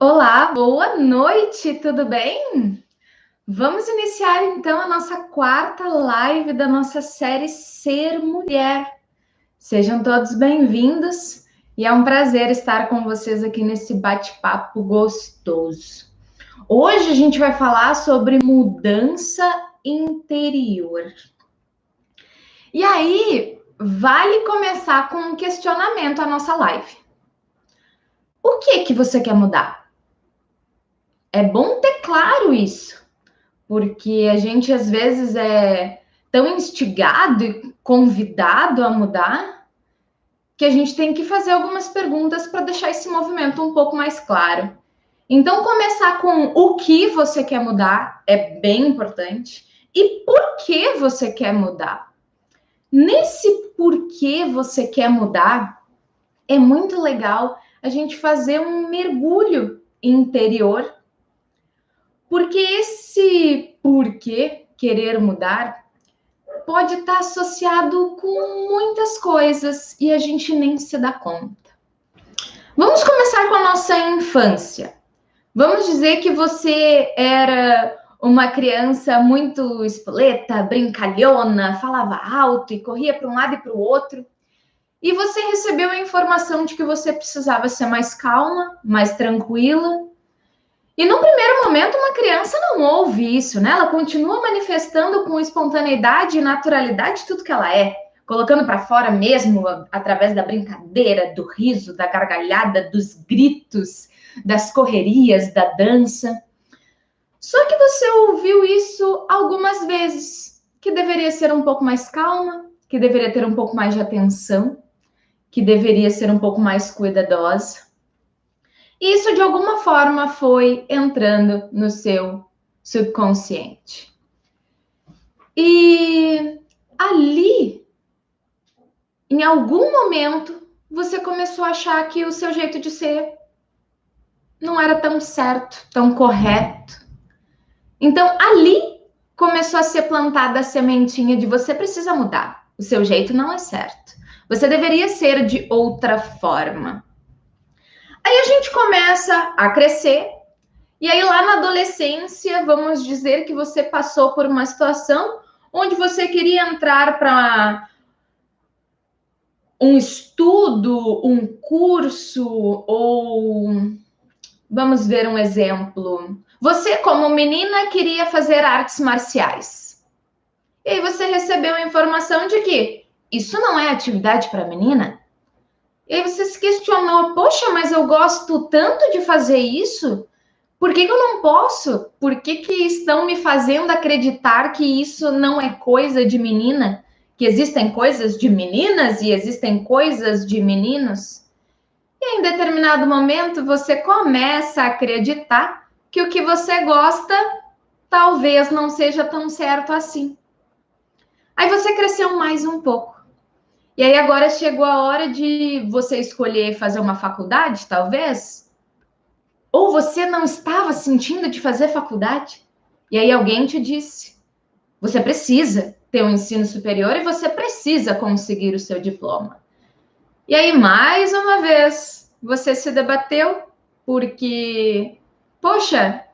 Olá, boa noite, tudo bem? Vamos iniciar então a nossa quarta live da nossa série Ser Mulher. Sejam todos bem-vindos e é um prazer estar com vocês aqui nesse bate-papo gostoso. Hoje a gente vai falar sobre mudança interior. E aí, vale começar com um questionamento a nossa live. O que você quer mudar? É bom ter claro isso. Porque a gente às vezes é tão instigado e convidado a mudar que a gente tem que fazer algumas perguntas para deixar esse movimento um pouco mais claro. Então, começar com o que você quer mudar é bem importante e por que você quer mudar. Nesse porquê você quer mudar, é muito legal a gente fazer um mergulho interior, porque esse porquê querer mudar pode estar associado com muitas coisas e a gente nem se dá conta. Vamos começar com a nossa infância. Vamos dizer que você era uma criança muito espoleta, brincalhona, falava alto e corria para um lado e para o outro. E você recebeu a informação de que você precisava ser mais calma, mais tranquila. E no primeiro momento, uma criança não ouve isso, né? Ela continua manifestando com espontaneidade e naturalidade tudo que ela é, colocando para fora mesmo através da brincadeira, do riso, da gargalhada, dos gritos, das correrias, da dança. Só que você ouviu isso algumas vezes, que deveria ser um pouco mais calma, que deveria ter um pouco mais de atenção, que deveria ser um pouco mais cuidadosa. E isso, de alguma forma, foi entrando no seu subconsciente. E ali, em algum momento, você começou a achar que o seu jeito de ser não era tão certo, tão correto. Então, ali começou a ser plantada a sementinha de você precisa mudar. O seu jeito não é certo. Você deveria ser de outra forma. Aí a gente começa a crescer. E aí, lá na adolescência, vamos dizer que você passou por uma situação onde você queria entrar para um estudo, um curso, ou vamos ver um exemplo. Você, como menina, queria fazer artes marciais. E aí você recebeu a informação de que isso não é atividade para menina. E aí você se questionou, poxa, mas eu gosto tanto de fazer isso. Por que eu não posso? Por que estão me fazendo acreditar que isso não é coisa de menina? Que existem coisas de meninas e existem coisas de meninos? E em determinado momento você começa a acreditar que o que você gosta talvez não seja tão certo assim. Aí você cresceu mais um pouco. E aí agora chegou a hora de você escolher fazer uma faculdade, talvez? Ou você não estava sentindo de fazer faculdade? E aí alguém te disse: você precisa ter um ensino superior e você precisa conseguir o seu diploma. E aí, mais uma vez, você se debateu porque, poxa,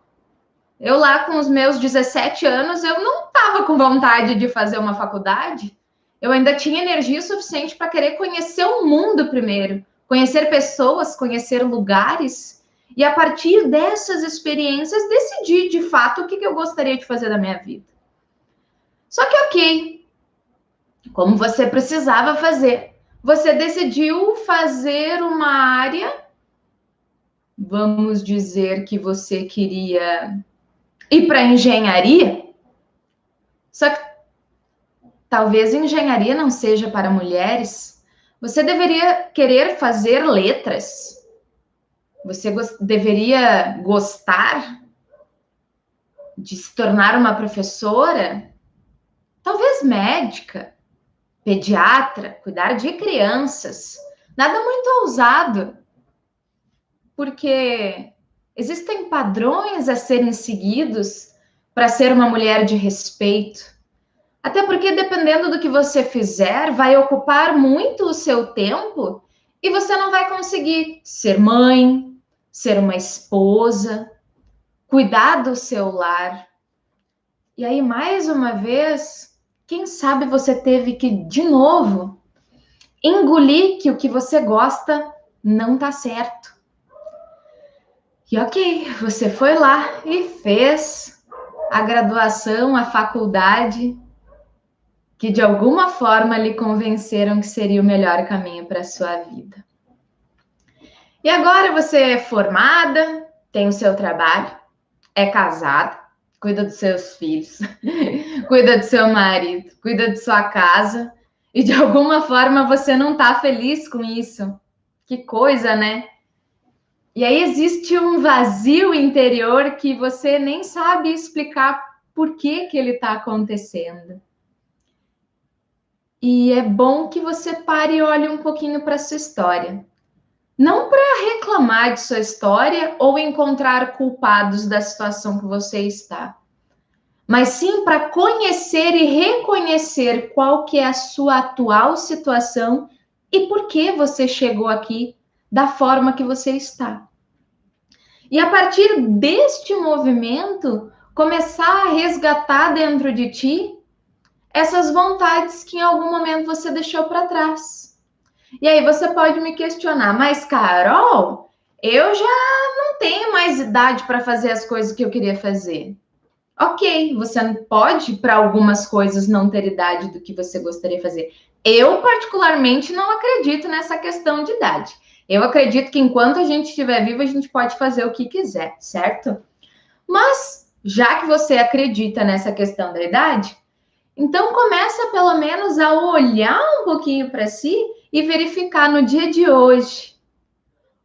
eu lá com os meus 17 anos, eu não estava com vontade de fazer uma faculdade. Eu ainda tinha energia suficiente para querer conhecer o mundo primeiro, conhecer pessoas, conhecer lugares. E a partir dessas experiências, decidir de fato o que eu gostaria de fazer da minha vida. Só que, ok, como você precisava fazer, você decidiu fazer uma área, vamos dizer que você queria ir para engenharia, só que talvez engenharia não seja para mulheres. Você deveria querer fazer letras. Você deveria gostar de se tornar uma professora, talvez médica, pediatra, cuidar de crianças. Nada muito ousado, porque existem padrões a serem seguidos para ser uma mulher de respeito. Até porque, dependendo do que você fizer, vai ocupar muito o seu tempo e você não vai conseguir ser mãe, ser uma esposa, cuidar do seu lar. E aí, mais uma vez, quem sabe você teve que, de novo, engolir que o que você gosta não tá certo. E ok, você foi lá e fez a graduação, a faculdade, que de alguma forma lhe convenceram que seria o melhor caminho para a sua vida. E agora você é formada, tem o seu trabalho, é casada, cuida dos seus filhos, cuida do seu marido, cuida de sua casa, e de alguma forma você não está feliz com isso. Que coisa, né? E aí existe um vazio interior que você nem sabe explicar por que ele está acontecendo. E é bom que você pare e olhe um pouquinho para a sua história. Não para reclamar de sua história ou encontrar culpados da situação que você está, mas sim para conhecer e reconhecer qual que é a sua atual situação e por que você chegou aqui da forma que você está. E a partir deste movimento, começar a resgatar dentro de ti essas vontades que em algum momento você deixou para trás. E aí você pode me questionar, mas Carol, eu já não tenho mais idade para fazer as coisas que eu queria fazer. Ok, você pode, para algumas coisas, não ter idade do que você gostaria de fazer. Eu, particularmente, não acredito nessa questão de idade. Eu acredito que enquanto a gente estiver vivo, a gente pode fazer o que quiser, certo? Mas, já que você acredita nessa questão da idade, então começa pelo menos a olhar um pouquinho para si e verificar no dia de hoje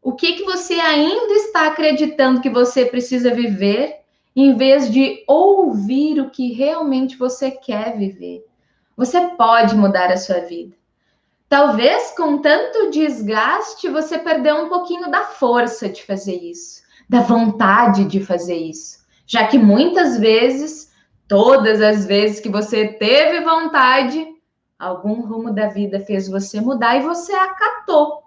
o que você ainda está acreditando que você precisa viver, em vez de ouvir o que realmente você quer viver. Você pode mudar a sua vida. Talvez com tanto desgaste você perdeu um pouquinho da força de fazer isso, da vontade de fazer isso, já que muitas vezes, todas as vezes que você teve vontade, algum rumo da vida fez você mudar e você acatou.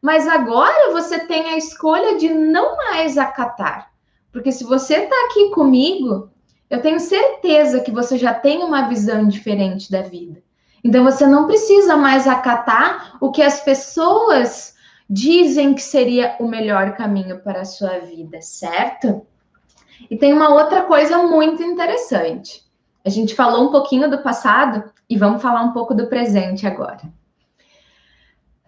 Mas agora você tem a escolha de não mais acatar. Porque se você está aqui comigo, eu tenho certeza que você já tem uma visão diferente da vida. Então você não precisa mais acatar o que as pessoas dizem que seria o melhor caminho para a sua vida, certo? E tem uma outra coisa muito interessante. A gente falou um pouquinho do passado e vamos falar um pouco do presente agora.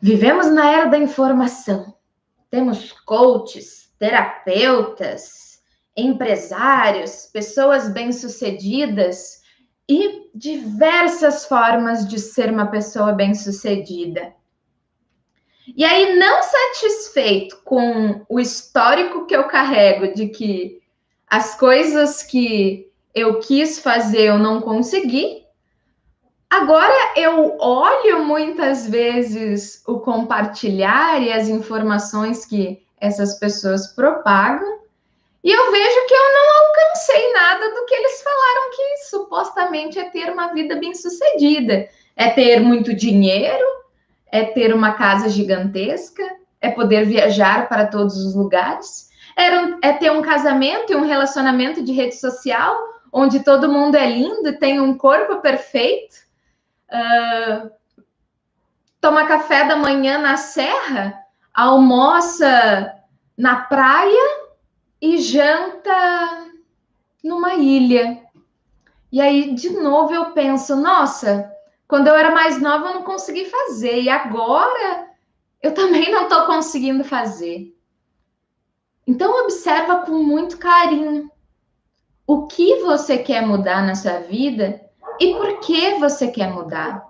Vivemos na era da informação. Temos coaches, terapeutas, empresários, pessoas bem-sucedidas e diversas formas de ser uma pessoa bem-sucedida. E aí, não satisfeito com o histórico que eu carrego de que as coisas que eu quis fazer eu não consegui, agora eu olho muitas vezes o compartilhar e as informações que essas pessoas propagam e eu vejo que eu não alcancei nada do que eles falaram que supostamente é ter uma vida bem-sucedida. É ter muito dinheiro, é ter uma casa gigantesca, é poder viajar para todos os lugares, é ter um casamento e um relacionamento de rede social onde todo mundo é lindo, tem um corpo perfeito. Toma café da manhã na serra, almoça na praia e janta numa ilha. E aí, de novo, eu penso, nossa, quando eu era mais nova eu não consegui fazer, e agora eu também não estou conseguindo fazer. Então, observa com muito carinho o que você quer mudar na sua vida e por que você quer mudar.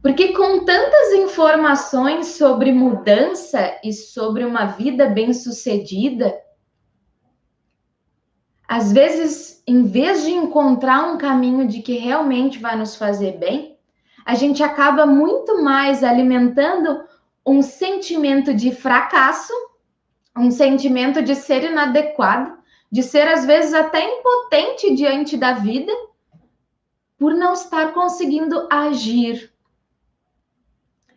Porque com tantas informações sobre mudança e sobre uma vida bem-sucedida, às vezes, em vez de encontrar um caminho de que realmente vai nos fazer bem, a gente acaba muito mais alimentando um sentimento de fracasso, um sentimento de ser inadequado, de ser às vezes até impotente diante da vida, por não estar conseguindo agir.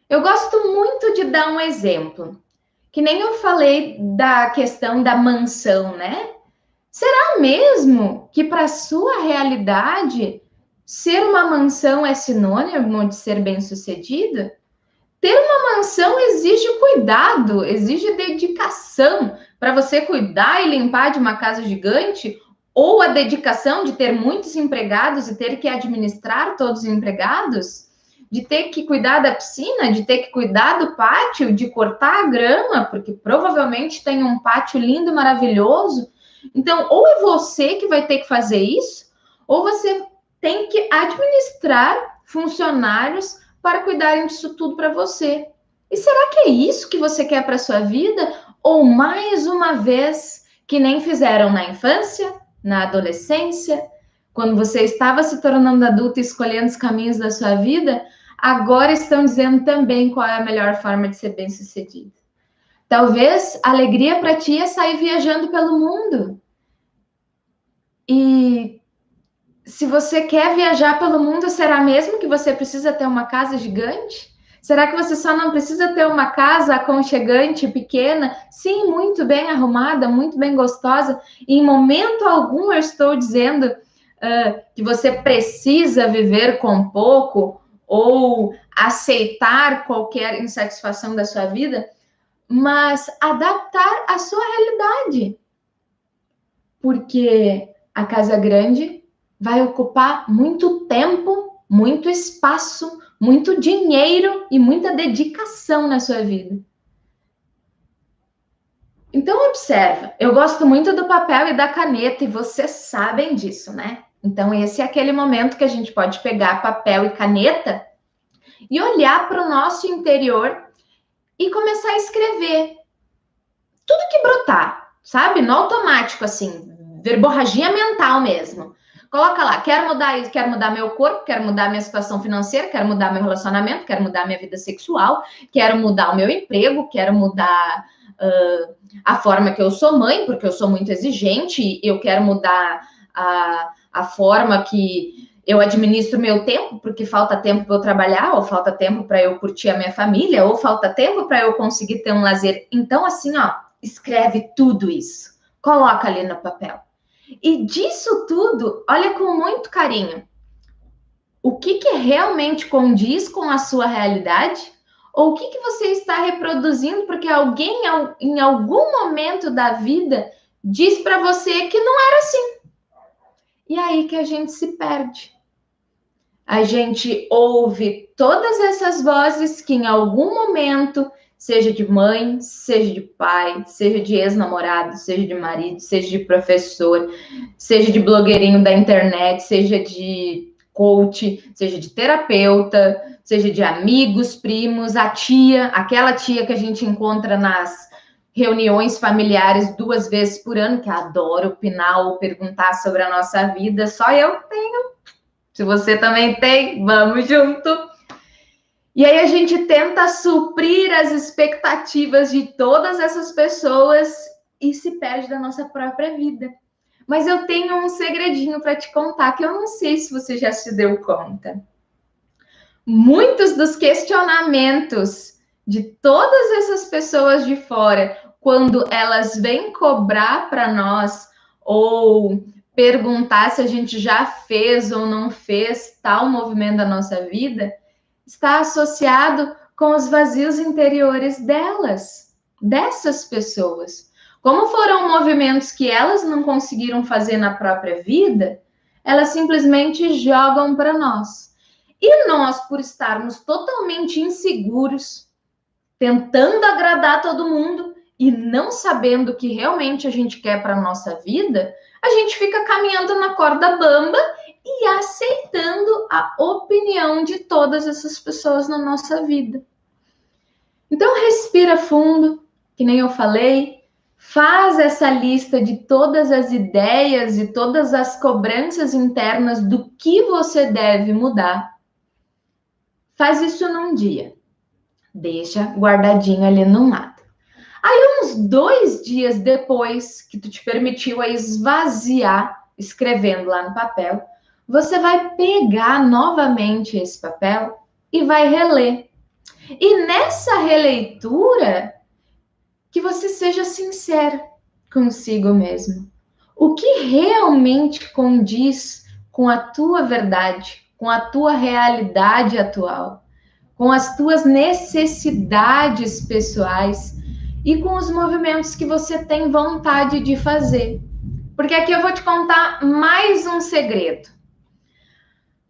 Eu gosto muito de dar um exemplo. Que nem eu falei da questão da mansão, né? Será mesmo que para sua realidade ser uma mansão é sinônimo de ser bem-sucedido? Ter uma mansão exige cuidado, exige dedicação para você cuidar e limpar de uma casa gigante, ou a dedicação de ter muitos empregados e ter que administrar todos os empregados, de ter que cuidar da piscina, de ter que cuidar do pátio, de cortar a grama, porque provavelmente tem um pátio lindo, maravilhoso. Então, ou é você que vai ter que fazer isso, ou você tem que administrar funcionários para cuidarem disso tudo para você. E será que é isso que você quer para sua vida? Ou mais uma vez, que nem fizeram na infância, na adolescência, quando você estava se tornando adulto e escolhendo os caminhos da sua vida, agora estão dizendo também qual é a melhor forma de ser bem-sucedido. Talvez a alegria para ti é sair viajando pelo mundo. E se você quer viajar pelo mundo, será mesmo que você precisa ter uma casa gigante? Será que você só não precisa ter uma casa aconchegante, pequena? Sim, muito bem arrumada, muito bem gostosa. E em momento algum eu estou dizendo que você precisa viver com pouco ou aceitar qualquer insatisfação da sua vida, mas adaptar a sua realidade. Porque a casa grande vai ocupar muito tempo, muito espaço, muito dinheiro e muita dedicação na sua vida. Então, observa, eu gosto muito do papel e da caneta, e vocês sabem disso, né? Então, esse é aquele momento que a gente pode pegar papel e caneta e olhar para o nosso interior e começar a escrever tudo que brotar, sabe? No automático, assim, verborragia mental mesmo. Coloca lá, quero mudar isso, quero mudar meu corpo, quero mudar minha situação financeira, quero mudar meu relacionamento, quero mudar minha vida sexual, quero mudar o meu emprego, quero mudar a forma que eu sou mãe, porque eu sou muito exigente, eu quero mudar a forma que eu administro meu tempo, porque falta tempo para eu trabalhar, ou falta tempo para eu curtir a minha família, ou falta tempo para eu conseguir ter um lazer. Então, assim, ó, escreve tudo isso, coloca ali no papel. E disso tudo, olha com muito carinho. O que realmente condiz com a sua realidade? Ou o que você está reproduzindo porque alguém, em algum momento da vida, diz para você que não era assim. E aí que a gente se perde. A gente ouve todas essas vozes que em algum momento, seja de mãe, seja de pai, seja de ex-namorado, seja de marido, seja de professor, seja de blogueirinho da internet, seja de coach, seja de terapeuta, seja de amigos, primos, a tia, aquela tia que a gente encontra nas reuniões familiares 2 vezes por ano, que adora opinar ou perguntar sobre a nossa vida. Só eu tenho. Se você também tem, vamos junto. E aí a gente tenta suprir as expectativas de todas essas pessoas e se perde da nossa própria vida. Mas eu tenho um segredinho para te contar que eu não sei se você já se deu conta. Muitos dos questionamentos de todas essas pessoas de fora, quando elas vêm cobrar para nós ou perguntar se a gente já fez ou não fez tal movimento da nossa vida, está associado com os vazios interiores delas, dessas pessoas. Como foram movimentos que elas não conseguiram fazer na própria vida, elas simplesmente jogam para nós. E nós, por estarmos totalmente inseguros, tentando agradar todo mundo e não sabendo o que realmente a gente quer para a nossa vida, a gente fica caminhando na corda bamba e aceitando a opinião de todas essas pessoas na nossa vida. Então, respira fundo, que nem eu falei, faz essa lista de todas as ideias e todas as cobranças internas do que você deve mudar. Faz isso num dia. Deixa guardadinho ali num lado. Aí, uns 2 dias depois que tu te permitiu a esvaziar, escrevendo lá no papel, você vai pegar novamente esse papel e vai reler. E nessa releitura, que você seja sincero consigo mesmo. O que realmente condiz com a tua verdade, com a tua realidade atual, com as tuas necessidades pessoais e com os movimentos que você tem vontade de fazer. Porque aqui eu vou te contar mais um segredo.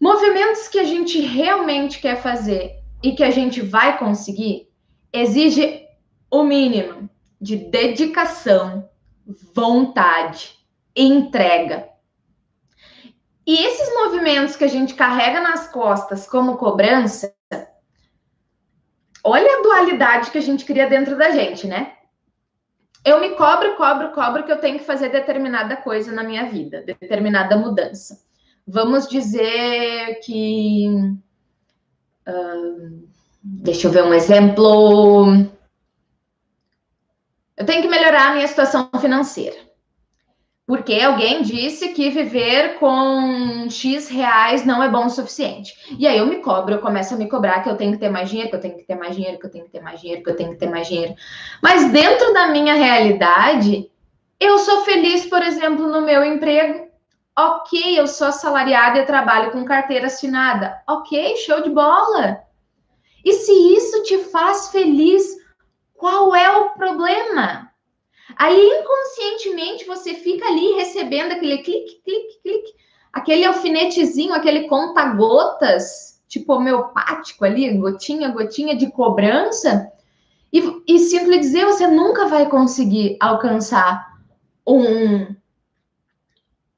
Movimentos que a gente realmente quer fazer e que a gente vai conseguir exige o mínimo de dedicação, vontade, entrega. E esses movimentos que a gente carrega nas costas como cobrança, olha a dualidade que a gente cria dentro da gente, né? Eu me cobro que eu tenho que fazer determinada coisa na minha vida, determinada mudança. Vamos dizer que... deixa eu ver um exemplo. Eu tenho que melhorar a minha situação financeira. Porque alguém disse que viver com X reais não é bom o suficiente. E aí eu me cobro, eu começo a me cobrar que eu tenho que ter mais dinheiro, que eu tenho que ter mais dinheiro, que eu tenho que ter mais dinheiro, que eu tenho que ter mais dinheiro. Mas dentro da minha realidade, eu sou feliz, por exemplo, no meu emprego. Ok, eu sou assalariada e trabalho com carteira assinada. Ok, show de bola. E se isso te faz feliz, qual é o problema? Aí, inconscientemente, você fica ali recebendo aquele clique, clique, clique, aquele alfinetezinho, aquele conta-gotas, tipo homeopático ali, gotinha, gotinha de cobrança. E sinto lhe dizer, você nunca vai conseguir alcançar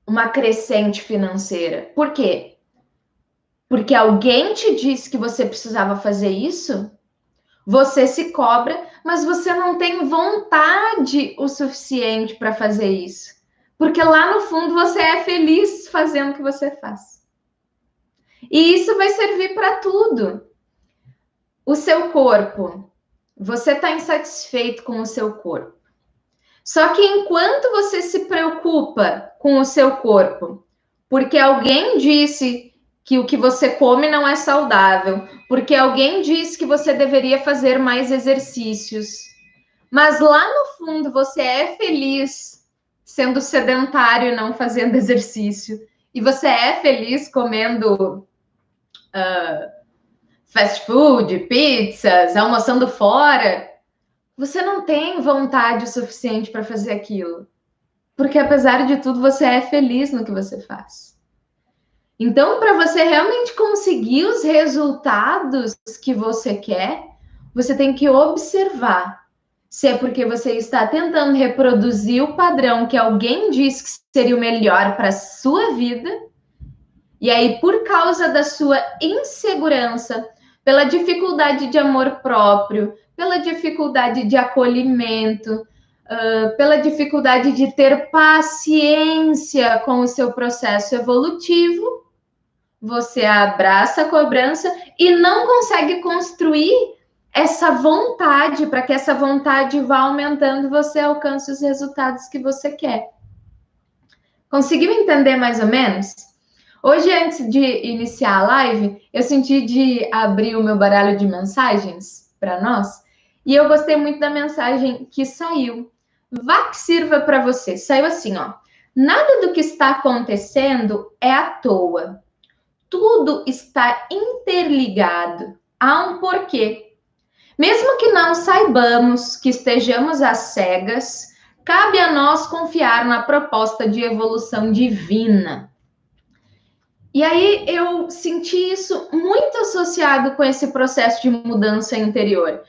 uma crescente financeira. Por quê? Porque alguém te disse que você precisava fazer isso, você se cobra, mas você não tem vontade o suficiente para fazer isso. Porque lá no fundo você é feliz fazendo o que você faz. E isso vai servir para tudo. O seu corpo. Você está insatisfeito com o seu corpo. Só que enquanto você se preocupa com o seu corpo, porque alguém disse que o que você come não é saudável, porque alguém disse que você deveria fazer mais exercícios, mas lá no fundo você é feliz sendo sedentário e não fazendo exercício, e você é feliz comendo fast food, pizzas, almoçando fora, você não tem vontade o suficiente para fazer aquilo. Porque apesar de tudo, você é feliz no que você faz. Então, para você realmente conseguir os resultados que você quer, você tem que observar se é porque você está tentando reproduzir o padrão que alguém disse que seria o melhor para a sua vida, e aí, por causa da sua insegurança, pela dificuldade de amor próprio, pela dificuldade de acolhimento, pela dificuldade de ter paciência com o seu processo evolutivo, você abraça a cobrança e não consegue construir essa vontade, para que essa vontade vá aumentando, você alcance os resultados que você quer. Conseguiu entender mais ou menos? Hoje, antes de iniciar a live, eu senti de abrir o meu baralho de mensagens para nós, e eu gostei muito da mensagem que saiu. Vá que sirva para você. Saiu assim, ó. Nada do que está acontecendo é à toa. Tudo está interligado. Há um porquê. Mesmo que não saibamos, que estejamos às cegas, cabe a nós confiar na proposta de evolução divina. E aí eu senti isso muito associado com esse processo de mudança interior.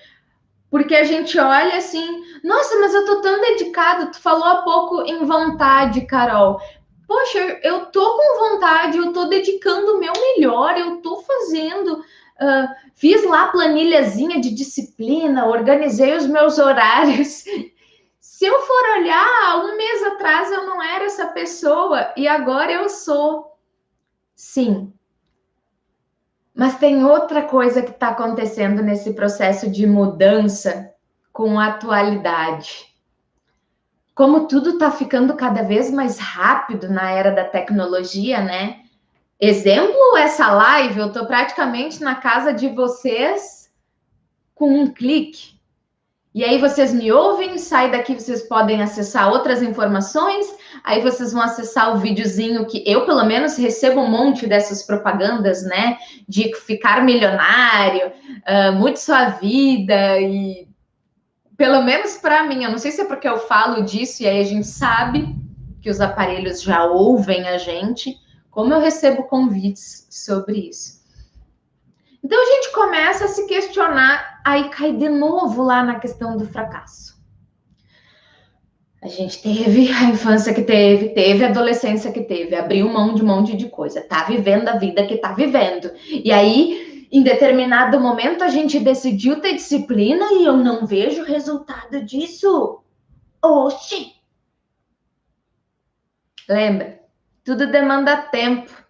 Porque a gente olha assim, nossa, mas eu tô tão dedicado. Tu falou há pouco em vontade, Carol. Poxa, eu tô com vontade, eu tô dedicando o meu melhor, eu tô fazendo, fiz lá a planilhazinha de disciplina, organizei os meus horários. Se eu for olhar, um mês atrás eu não era essa pessoa e agora eu sou. Sim. Mas tem outra coisa que está acontecendo nesse processo de mudança com a atualidade. Como tudo está ficando cada vez mais rápido na era da tecnologia, né? Exemplo, essa live, eu estou praticamente na casa de vocês com um clique. E aí vocês me ouvem, sai daqui, vocês podem acessar outras informações, aí vocês vão acessar o videozinho que eu, pelo menos, recebo um monte dessas propagandas, né? De ficar milionário, mude sua vida, e pelo menos para mim, eu não sei se é porque eu falo disso e aí a gente sabe que os aparelhos já ouvem a gente, como eu recebo convites sobre isso. Então a gente começa a se questionar, aí cai de novo lá na questão do fracasso. A gente teve a infância que teve a adolescência que teve, abriu mão de um monte de coisa, tá vivendo a vida que tá vivendo. E aí, em determinado momento, a gente decidiu ter disciplina e eu não vejo resultado disso. Oxi! Lembra? Tudo demanda tempo.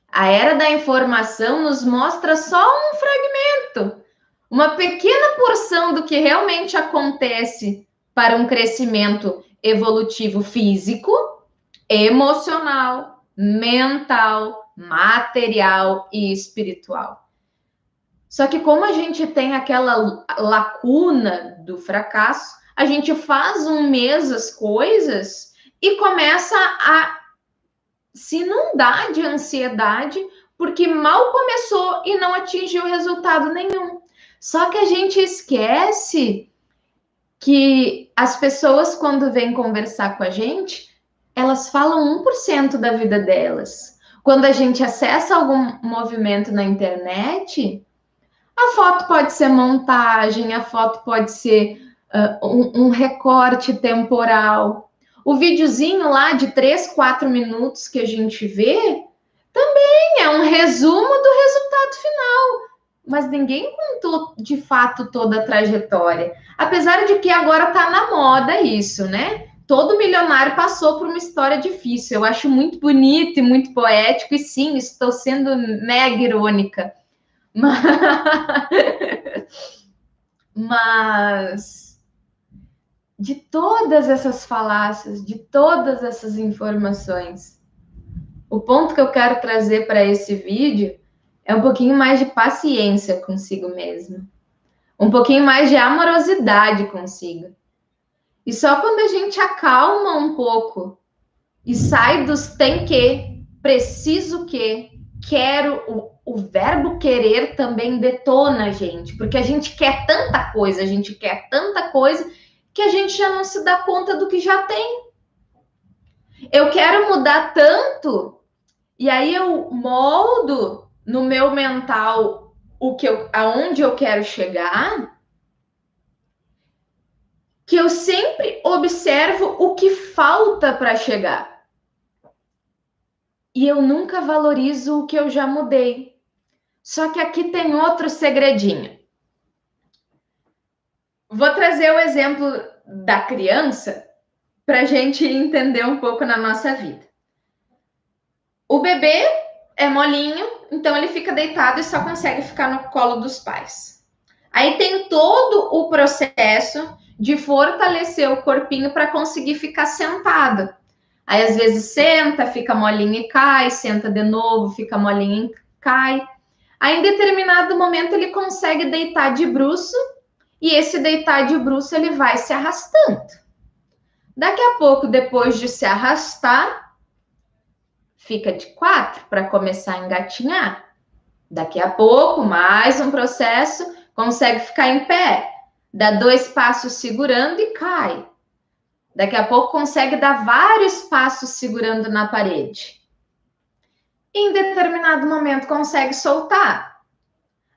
A era da informação nos mostra só um fragmento, uma pequena porção do que realmente acontece para um crescimento evolutivo físico, emocional, mental, material e espiritual. Só que como a gente tem aquela lacuna do fracasso, a gente faz um mês as coisas e começa a se inundar de ansiedade porque mal começou e não atingiu resultado nenhum. Só que a gente esquece que as pessoas, quando vêm conversar com a gente, elas falam 1% da vida delas. Quando a gente acessa algum movimento na internet, a foto pode ser montagem, a foto pode ser um recorte temporal. O videozinho lá de 3, 4 minutos que a gente vê também é um resumo do resultado final. Mas ninguém contou de fato toda a trajetória. Apesar de que agora está na moda isso, né? Todo milionário passou por uma história difícil. Eu acho muito bonito e muito poético, e sim, estou sendo mega irônica. Mas de todas essas falácias, de todas essas informações, o ponto que eu quero trazer para esse vídeo é um pouquinho mais de paciência consigo mesmo, um pouquinho mais de amorosidade consigo. E só quando a gente acalma um pouco e sai dos tem que, preciso que, quero, o verbo querer também detona a gente, porque a gente quer tanta coisa, a gente quer tanta coisa que a gente já não se dá conta do que já tem. Eu quero mudar tanto, e aí eu moldo no meu mental aonde eu quero chegar, que eu sempre observo o que falta para chegar. E eu nunca valorizo o que eu já mudei. Só que aqui tem outro segredinho. Vou trazer o exemplo da criança para a gente entender um pouco na nossa vida. O bebê é molinho, então ele fica deitado e só consegue ficar no colo dos pais. Aí tem todo o processo de fortalecer o corpinho para conseguir ficar sentado. Aí às vezes senta, fica molinho e cai, senta de novo, fica molinho e cai. Aí em determinado momento ele consegue deitar de bruço, e esse deitar de bruço ele vai se arrastando. Daqui a pouco, depois de se arrastar, fica de 4 para começar a engatinhar. Daqui a pouco, mais um processo, consegue ficar em pé, dá 2 passos segurando e cai. Daqui a pouco consegue dar vários passos segurando na parede. Em determinado momento consegue soltar.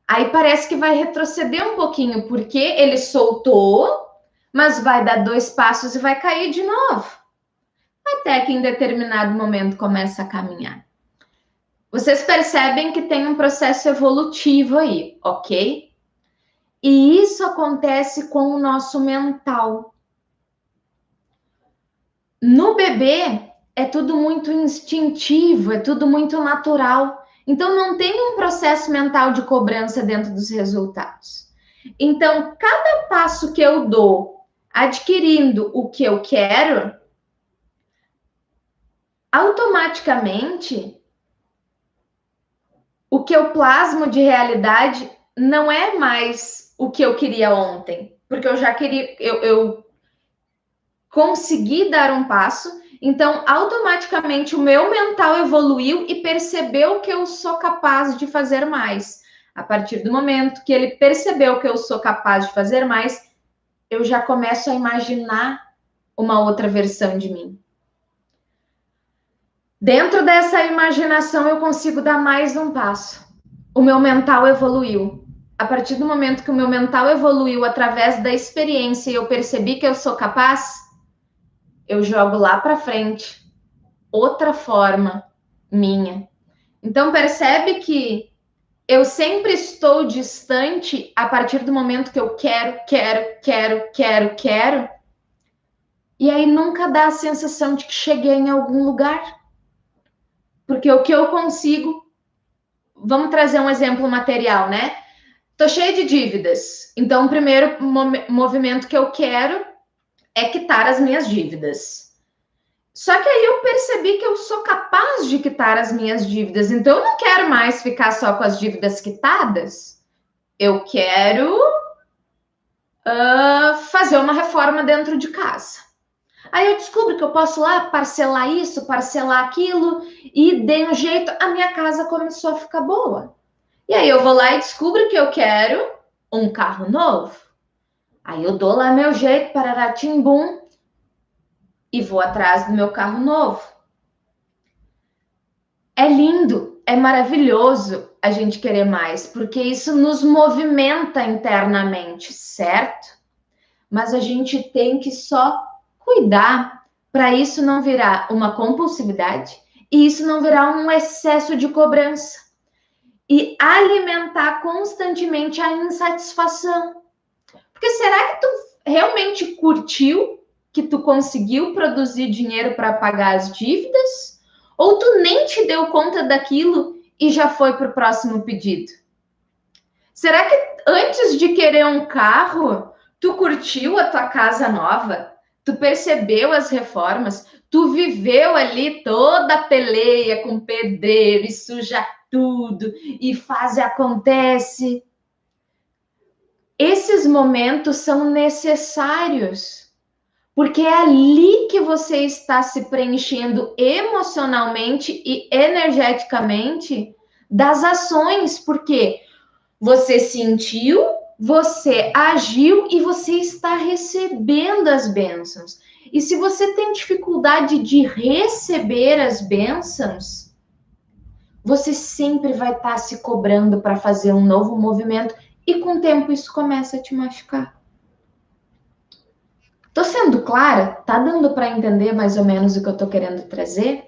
Aí parece que vai retroceder um pouquinho, porque ele soltou, mas vai dar 2 passos e vai cair de novo. Até que em determinado momento começa a caminhar. Vocês percebem que tem um processo evolutivo aí, ok? E isso acontece com o nosso mental. No bebê, é tudo muito instintivo, é tudo muito natural. Então, não tem um processo mental de cobrança dentro dos resultados. Então, cada passo que eu dou adquirindo o que eu quero, automaticamente, o que eu plasmo de realidade não é mais o que eu queria ontem. porque eu já queria, eu consegui dar um passo, então automaticamente o meu mental evoluiu e percebeu que eu sou capaz de fazer mais. A partir do momento que ele percebeu que eu sou capaz de fazer mais, eu já começo a imaginar uma outra versão de mim. Dentro dessa imaginação, eu consigo dar mais um passo. O meu mental evoluiu. A partir do momento que o meu mental evoluiu através da experiência e eu percebi que eu sou capaz, eu jogo lá para frente outra forma minha. Então percebe que eu sempre estou distante a partir do momento que eu quero. E aí nunca dá a sensação de que cheguei em algum lugar. Porque o que eu consigo, vamos trazer um exemplo material, né? Tô cheia de dívidas. Então, o primeiro movimento que eu quero é quitar as minhas dívidas. Só que aí eu percebi que eu sou capaz de quitar as minhas dívidas. Então, eu não quero mais ficar só com as dívidas quitadas. Eu quero fazer uma reforma dentro de casa. Aí eu descubro que eu posso lá parcelar isso, parcelar aquilo, e dei um jeito, a minha casa começou a ficar boa. E aí eu vou lá e descubro que eu quero um carro novo. Aí eu dou lá meu jeito, pararatimbum, e vou atrás do meu carro novo. É lindo, é maravilhoso a gente querer mais, porque isso nos movimenta internamente, certo? Mas a gente tem que só cuidar para isso não virar uma compulsividade e isso não virar um excesso de cobrança e alimentar constantemente a insatisfação. Porque será que tu realmente curtiu que tu conseguiu produzir dinheiro para pagar as dívidas? Ou tu nem te deu conta daquilo e já foi para o próximo pedido? Será que antes de querer um carro, tu curtiu a tua casa nova? Tu percebeu as reformas? Tu viveu ali toda a peleia com pedreiro e suja tudo e faz e acontece? Esses momentos são necessários, porque é ali que você está se preenchendo emocionalmente e energeticamente das ações, porque você sentiu, você agiu e você está recebendo as bênçãos. E se você tem dificuldade de receber as bênçãos, você sempre vai estar se cobrando para fazer um novo movimento e com o tempo isso começa a te machucar. Tô sendo clara? Tá dando para entender mais ou menos o que eu tô querendo trazer?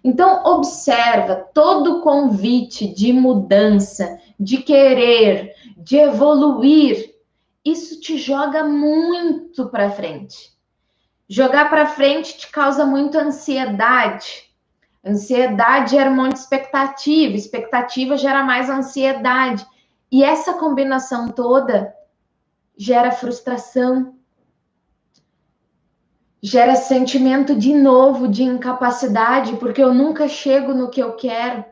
Então, observa todo convite de mudança, de querer, de evoluir. Isso te joga muito para frente. Jogar para frente te causa muito ansiedade. Ansiedade gera um monte de expectativa. Expectativa gera mais ansiedade. E essa combinação toda gera frustração. Gera sentimento de novo de incapacidade, porque eu nunca chego no que eu quero.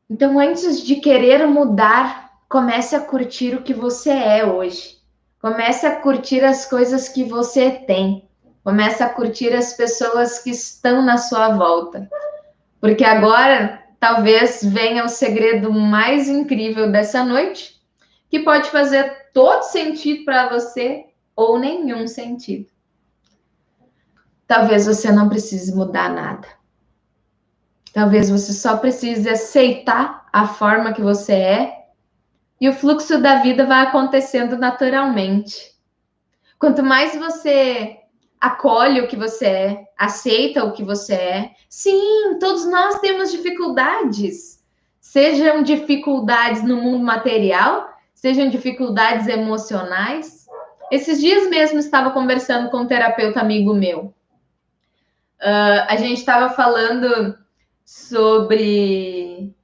Então, antes de querer mudar, comece a curtir o que você é hoje. Comece a curtir as coisas que você tem. Comece a curtir as pessoas que estão na sua volta. Porque agora, talvez venha o segredo mais incrível dessa noite, que pode fazer todo sentido para você ou nenhum sentido. Talvez você não precise mudar nada. Talvez você só precise aceitar a forma que você é e o fluxo da vida vai acontecendo naturalmente. Quanto mais você acolhe o que você é, aceita o que você é, sim, todos nós temos dificuldades. Sejam dificuldades no mundo material, sejam dificuldades emocionais. Esses dias mesmo estava conversando com um terapeuta amigo meu. A gente estava falando sobre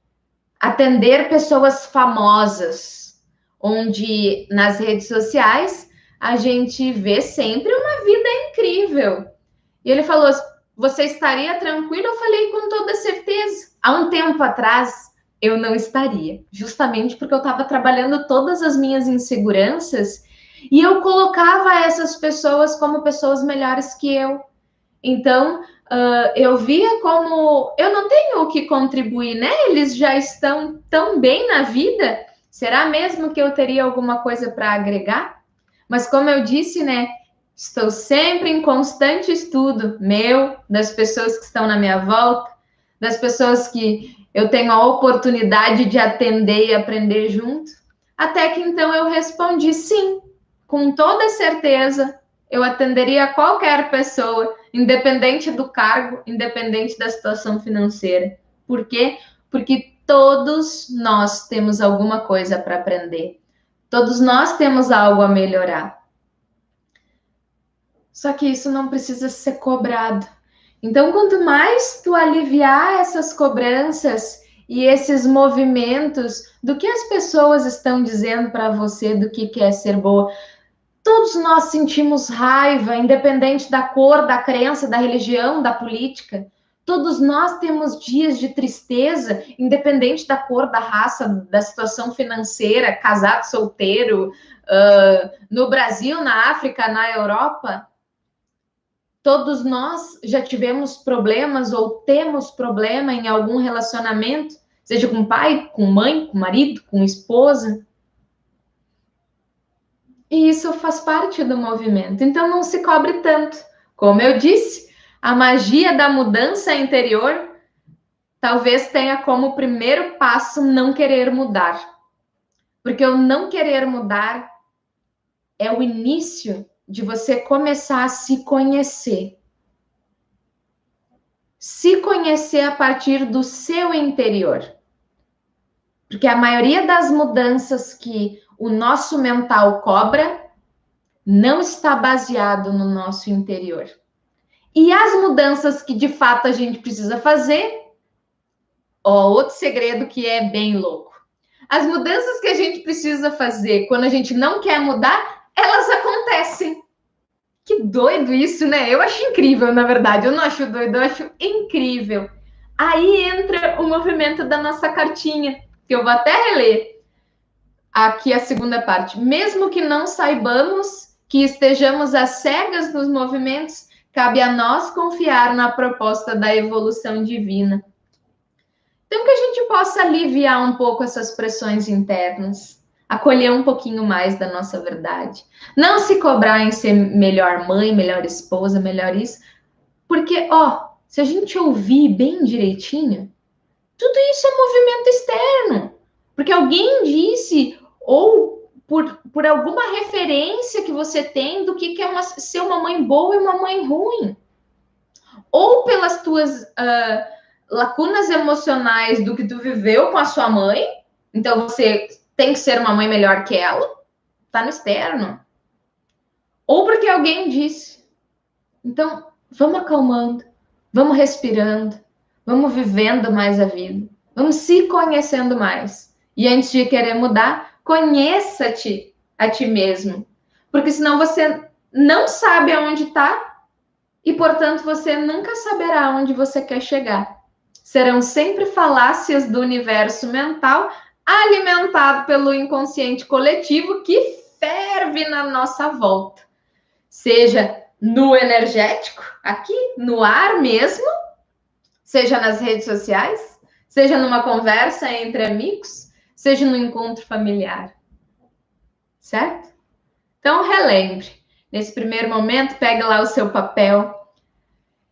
atender pessoas famosas, onde nas redes sociais a gente vê sempre uma vida incrível. E ele falou: você estaria tranquilo? Eu falei com toda certeza. Há um tempo atrás eu não estaria, justamente porque eu estava trabalhando todas as minhas inseguranças E eu colocava essas pessoas como pessoas melhores que eu. Então, eu via como eu não tenho o que contribuir, né? Eles já estão tão bem na vida. Será mesmo que eu teria alguma coisa para agregar? Mas como eu disse, né? Estou sempre em constante estudo meu, das pessoas que estão na minha volta, das pessoas que eu tenho a oportunidade de atender e aprender junto. Até que então eu respondi sim, com toda certeza, eu atenderia qualquer pessoa, independente do cargo, independente da situação financeira. Por quê? Porque todos nós temos alguma coisa para aprender. Todos nós temos algo a melhorar. Só que isso não precisa ser cobrado. Então, quanto mais tu aliviar essas cobranças e esses movimentos do que as pessoas estão dizendo para você do que é ser boa, todos nós sentimos raiva, independente da cor, da crença, da religião, da política. Todos nós temos dias de tristeza, independente da cor, da raça, da situação financeira, casado, solteiro, no Brasil, na África, na Europa. Todos nós já tivemos problemas ou temos problema em algum relacionamento, seja com pai, com mãe, com marido, com esposa. E isso faz parte do movimento. Então não se cobre tanto. Como eu disse, a magia da mudança interior talvez tenha como primeiro passo não querer mudar. Porque o não querer mudar é o início de você começar a se conhecer. Se conhecer a partir do seu interior. Porque a maioria das mudanças que o nosso mental cobra não está baseado no nosso interior. E as mudanças que de fato a gente precisa fazer, outro segredo que é bem louco. As mudanças que a gente precisa fazer quando a gente não quer mudar, elas acontecem. Que doido isso, né? Eu acho incrível, na verdade. Eu não acho doido, eu acho incrível. Aí entra o movimento da nossa cartinha, que eu vou até reler aqui a segunda parte. Mesmo que não saibamos, que estejamos às cegas nos movimentos, cabe a nós confiar na proposta da evolução divina. Então, que a gente possa aliviar um pouco essas pressões internas, acolher um pouquinho mais da nossa verdade. Não se cobrar em ser melhor mãe, melhor esposa, melhor isso, porque, se a gente ouvir bem direitinho, tudo isso é movimento externo. Porque alguém disse, ou por alguma referência que você tem do que é ser uma mãe boa e uma mãe ruim. Ou pelas tuas lacunas emocionais do que tu viveu com a sua mãe, então você tem que ser uma mãe melhor que ela, tá no externo. Ou porque alguém disse. Então, vamos acalmando, vamos respirando, vamos vivendo mais a vida, vamos se conhecendo mais. E antes de querer mudar, conheça-te a ti mesmo. Porque senão você não sabe aonde está e, portanto, você nunca saberá onde você quer chegar. Serão sempre falácias do universo mental alimentado pelo inconsciente coletivo que ferve na nossa volta. Seja no energético, aqui no ar mesmo, seja nas redes sociais, seja numa conversa entre amigos, seja no encontro familiar. Certo? Então, relembre. Nesse primeiro momento, pegue lá o seu papel,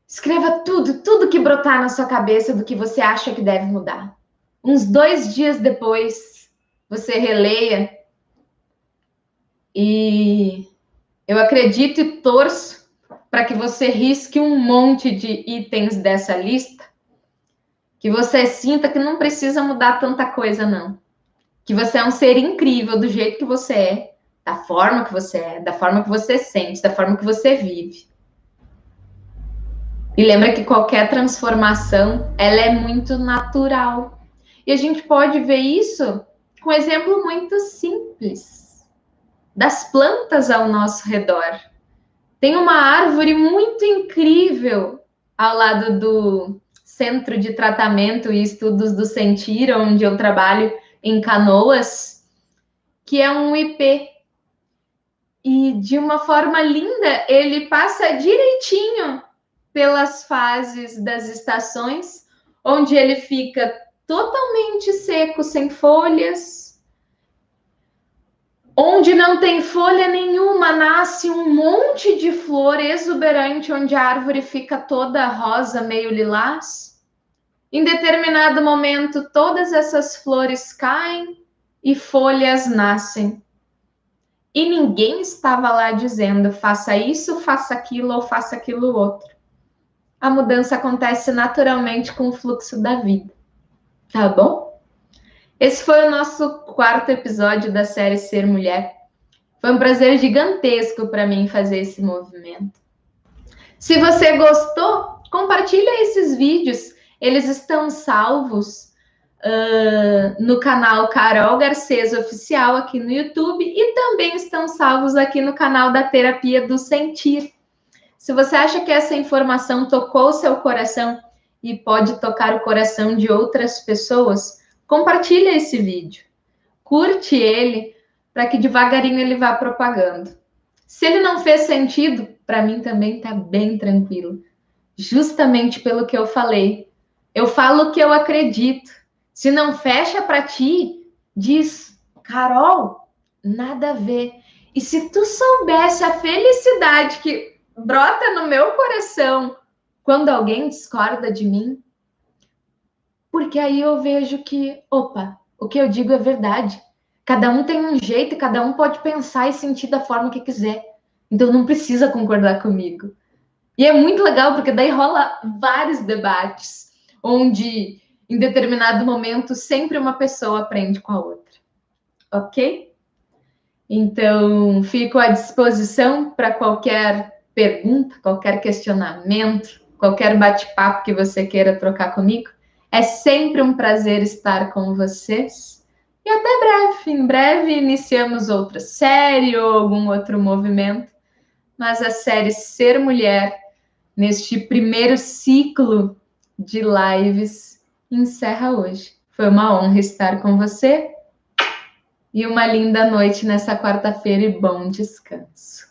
escreva tudo que brotar na sua cabeça do que você acha que deve mudar. Uns 2 dias depois, você releia e eu acredito e torço para que você risque um monte de itens dessa lista, que você sinta que não precisa mudar tanta coisa, não. Que você é um ser incrível do jeito que você é, da forma que você é, da forma que você sente, da forma que você vive. E lembra que qualquer transformação, ela é muito natural. E a gente pode ver isso com um exemplo muito simples das plantas ao nosso redor. Tem uma árvore muito incrível ao lado do Centro de Tratamento e Estudos do Sentir, onde eu trabalho em Canoas, que é um ipê. E de uma forma linda, ele passa direitinho pelas fases das estações, onde ele fica totalmente seco, sem folhas. Onde não tem folha nenhuma, nasce um monte de flor exuberante, onde a árvore fica toda rosa, meio lilás. Em determinado momento, todas essas flores caem e folhas nascem. E ninguém estava lá dizendo faça isso, faça aquilo ou faça aquilo outro. A mudança acontece naturalmente com o fluxo da vida. Tá bom? Esse foi o nosso quarto episódio da série Ser Mulher. Foi um prazer gigantesco para mim fazer esse movimento. Se você gostou, compartilha esses vídeos. Eles estão salvos no canal Carol Garcês Oficial aqui no YouTube e também estão salvos aqui no canal da Terapia do Sentir. Se você acha que essa informação tocou o seu coração e pode tocar o coração de outras pessoas, compartilha esse vídeo. Curte ele para que devagarinho ele vá propagando. Se ele não fez sentido, para mim também está bem tranquilo. Justamente pelo que eu falei. Eu falo o que eu acredito. Se não fecha para ti, diz, Carol, nada a ver. E se tu soubesse a felicidade que brota no meu coração quando alguém discorda de mim, porque aí eu vejo que, opa, o que eu digo é verdade. Cada um tem um jeito, cada um pode pensar e sentir da forma que quiser. Então não precisa concordar comigo. E é muito legal, porque daí rola vários debates, onde em determinado momento sempre uma pessoa aprende com a outra. Ok? Então, fico à disposição para qualquer pergunta, qualquer questionamento, qualquer bate-papo que você queira trocar comigo. É sempre um prazer estar com vocês. E até breve. Em breve iniciamos outra série ou algum outro movimento. Mas a série Ser Mulher, neste primeiro ciclo de lives, encerra hoje. Foi uma honra estar com você. E uma linda noite nessa quarta-feira e bom descanso.